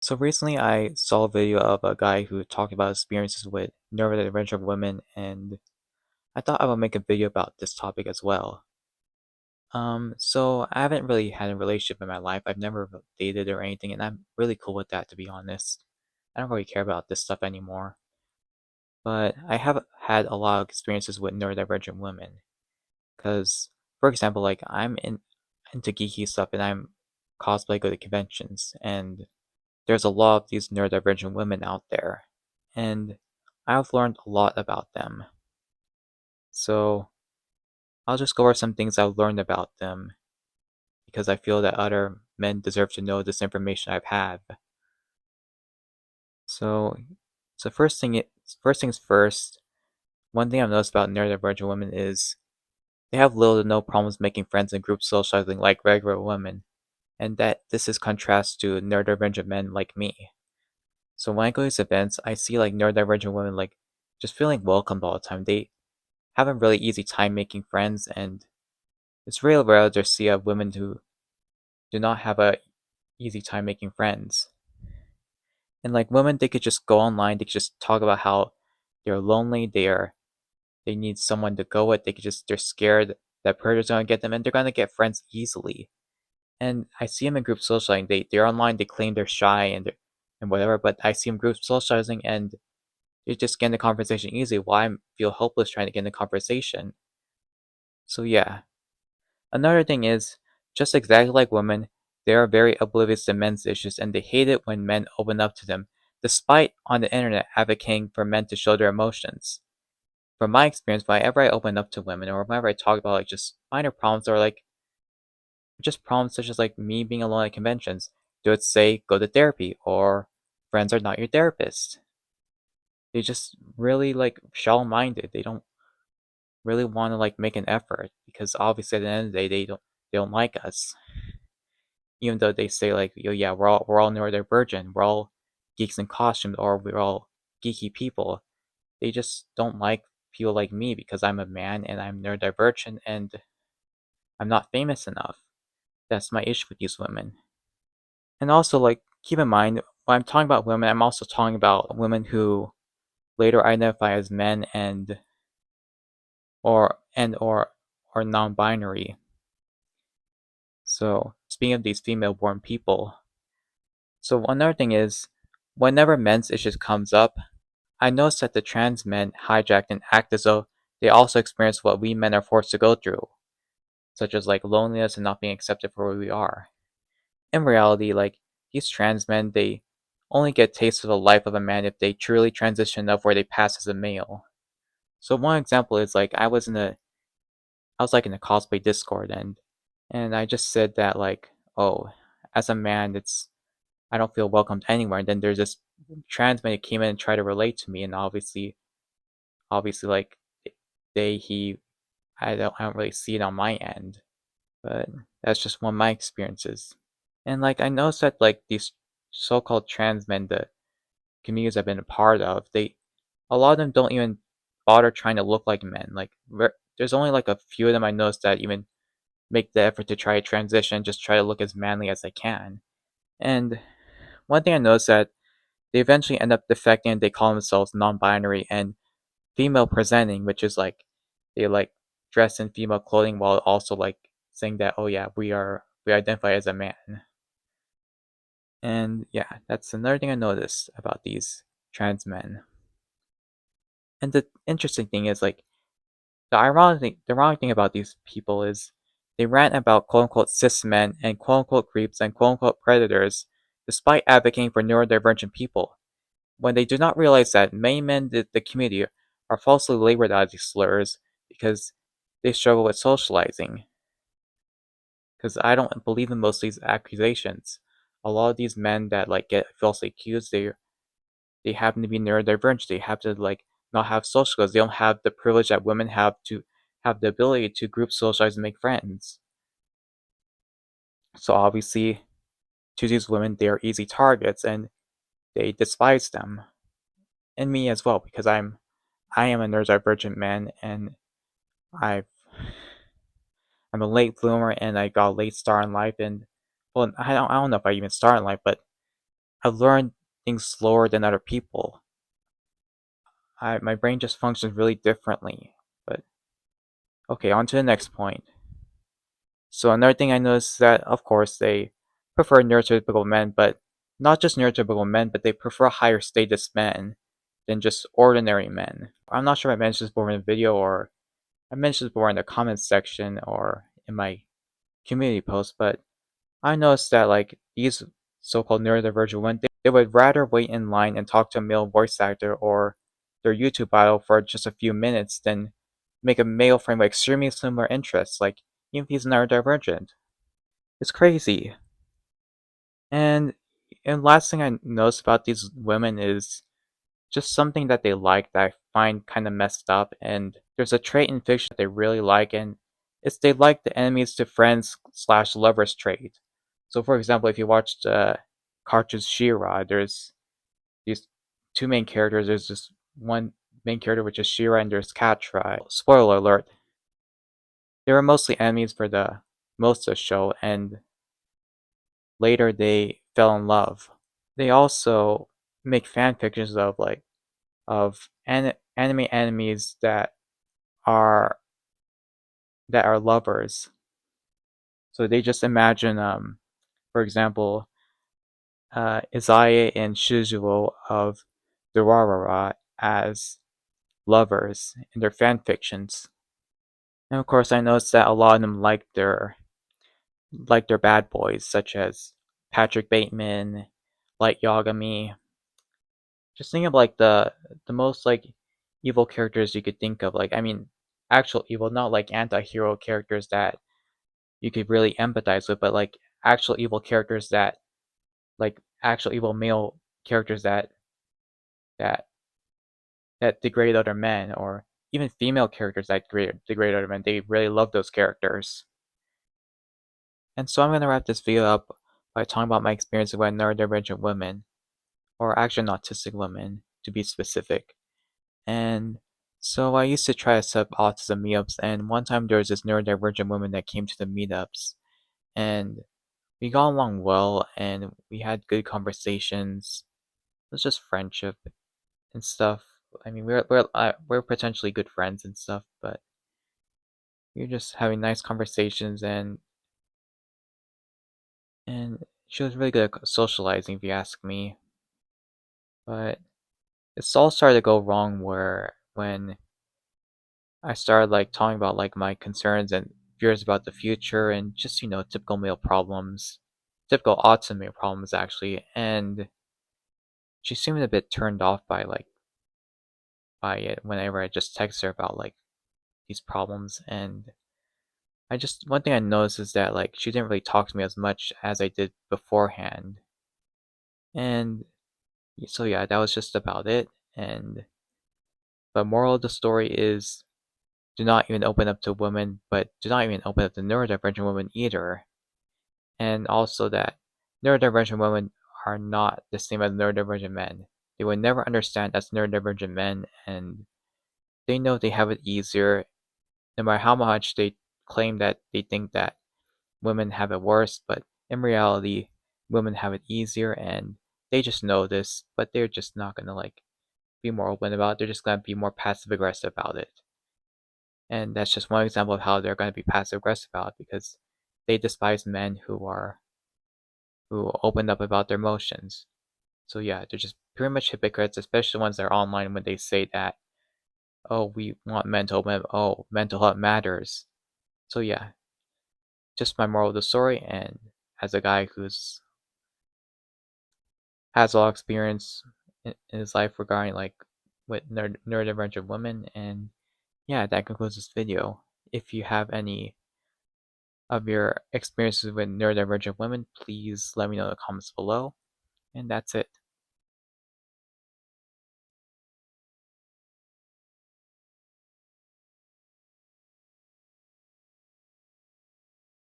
So recently I saw a video of a guy who talked about experiences with neurodivergent women, and I thought I would make a video about this topic as well. So I haven't really had a relationship in my life. I've never dated or anything, and I'm really cool with that, to be honest. I don't really care about this stuff anymore. But I have had a lot of experiences with neurodivergent women. Because, for example, like into geeky stuff and I'm cosplay, go to conventions, and there's a lot of these neurodivergent women out there, and I've learned a lot about them. So I'll just go over some things I've learned about them because I feel that other men deserve to know this information I've had. So, so first things first. One thing I've noticed about neurodivergent women is they have little to no problems making friends and group socializing like regular women, and that this is contrast to neurodivergent men like me. So when I go to these events, I see like neurodivergent women like just feeling welcomed all the time. They have a really easy time making friends, and it's real rare to see women who do not have a easy time making friends. And like women, they could just go online, they could just talk about how they're lonely, they need someone to go with, they're scared that predators gonna get them, and they're gonna get friends easily. And I see them in group socializing. They're online, they claim they're shy and whatever, but I see them group socializing and they just get in the conversation easily while I feel hopeless trying to get in the conversation. So yeah. Another thing is, just exactly like women, they are very oblivious to men's issues and they hate it when men open up to them, despite on the internet advocating for men to show their emotions. From my experience, whenever I open up to women or whenever I talk about like just minor problems or like just problems such as like me being alone at conventions, they would say go to therapy or friends are not your therapist. They just really like shallow minded. They don't really want to like make an effort because obviously at the end of the day they don't like us. Even though they say like, yo, yeah, we're all neurodivergent, we're all geeks in costumes, or we're all geeky people. They just don't like people like me because I'm a man and I'm neurodivergent and I'm not famous enough. That's my issue with these women. And also like keep in mind when I'm talking about women, I'm also talking about women who later identify as men and or non-binary. So speaking of these female-born people, so another thing is, whenever men's issues comes up, I notice that the trans men hijack and act as though they also experience what we men are forced to go through, such as like loneliness and not being accepted for who we are. In reality, like these trans men, they only get taste of the life of a man if they truly transition enough where they pass as a male. So one example is like I was like in a cosplay Discord and I just said that like, oh, as a man, I don't feel welcomed anywhere. And then there's this trans man who came in and tried to relate to me, and obviously, like he, I don't really see it on my end, but that's just one of my experiences. And like I noticed that like these so-called trans men, the communities I've been a part of, a lot of them don't even bother trying to look like men. Like there's only like a few of them I noticed that even make the effort to try to transition, just try to look as manly as they can. And one thing I noticed that they eventually end up defecting and they call themselves non-binary and female presenting, which is like they like dress in female clothing while also like saying that, oh yeah, we identify as a man. And yeah, that's another thing I noticed about these trans men. And the interesting thing is like the ironic thing about these people is they rant about quote unquote cis men and quote unquote creeps and quote unquote predators despite advocating for neurodivergent people, when they do not realize that many men in the community are falsely labeled as these slurs because they struggle with socializing. Because I don't believe in most of these accusations. A lot of these men that like get falsely accused, they happen to be neurodivergent. They have to like not have social skills. They don't have the privilege that women have to have the ability to group socialize and make friends. So obviously, to these women, they are easy targets and they despise them, and me as well, because I am a neurodivergent man and I I'm a late bloomer and I got a late start in life, and well I don't know if I even started in life, but I learn things slower than other people. My brain just functions really differently. But okay, on to the next point. So another thing I noticed is that, of course, they prefer neurotypical men, but not just neurotypical men, but they prefer higher status men than just ordinary men. I'm not sure if I mentioned this before in the video, or I mentioned this before in the comments section or in my community post, but I noticed that like these so-called neurodivergent women, they would rather wait in line and talk to a male voice actor or their YouTube idol for just a few minutes than make a male friend with extremely similar interests, like even if he's neurodivergent. It's crazy. And last thing I noticed about these women is just something that they like that I find kind of messed up. And there's a trait in fiction that they really like, and it's they like the enemies to friends slash lovers trait. So, for example, if you watched cartoon She-Ra, there's these two main characters. There's just one main character, which is She-Ra, and there's Catra. Spoiler alert: they were mostly enemies for the most of the show, and later they fell in love. They also make fan fictions of anime enemies are that are lovers. So they just imagine, for example, Izaya and Shizuo of Durarara as lovers in their fan fictions. And of course, I noticed that a lot of them like their bad boys, such as Patrick Bateman, Light Yagami. Just think of like the most like evil characters you could think of. Like I mean, actual evil, not like anti-hero characters that you could really empathize with, but like actual evil characters that like actual evil male characters that that degrade other men, or even female characters that degrade other men. They really love those characters. And so I'm gonna wrap this video up by talking about my experience with neurodivergent women, or actually autistic women to be specific. And so I used to try to set up autism meetups, and one time there was this neurodivergent woman that came to the meetups, and we got along well, and we had good conversations. It was just friendship and stuff. I mean, we're potentially good friends and stuff, but we were just having nice conversations, and she was really good at socializing, if you ask me. But it's all started to go wrong where when I started like talking about like my concerns and fears about the future and just typical male problems, typical autism male problems actually, and she seemed a bit turned off by it whenever I just text her about like these problems. And I just one thing I noticed is that like she didn't really talk to me as much as I did beforehand. And so yeah, that was just about it. And the moral of the story is do not even open up to women, but do not even open up to neurodivergent women either. And also that neurodivergent women are not the same as neurodivergent men. They would never understand as neurodivergent men, and they know they have it easier no matter how much they claim that they think that women have it worse, but in reality, women have it easier, and they just know this, but they're just not gonna like be more open about it. They're just gonna be more passive aggressive about it. And that's just one example of how they're gonna be passive aggressive about it, because they despise men who open up about their emotions. So yeah, they're just pretty much hypocrites, especially the ones that are online when they say that, oh, we want men to open up, oh, mental health matters. So yeah, just my moral of the story, and as a guy who's has a lot of experience in his life regarding like with neurodivergent women, and yeah, that concludes this video. If you have any of your experiences with neurodivergent women, please let me know in the comments below, and that's it.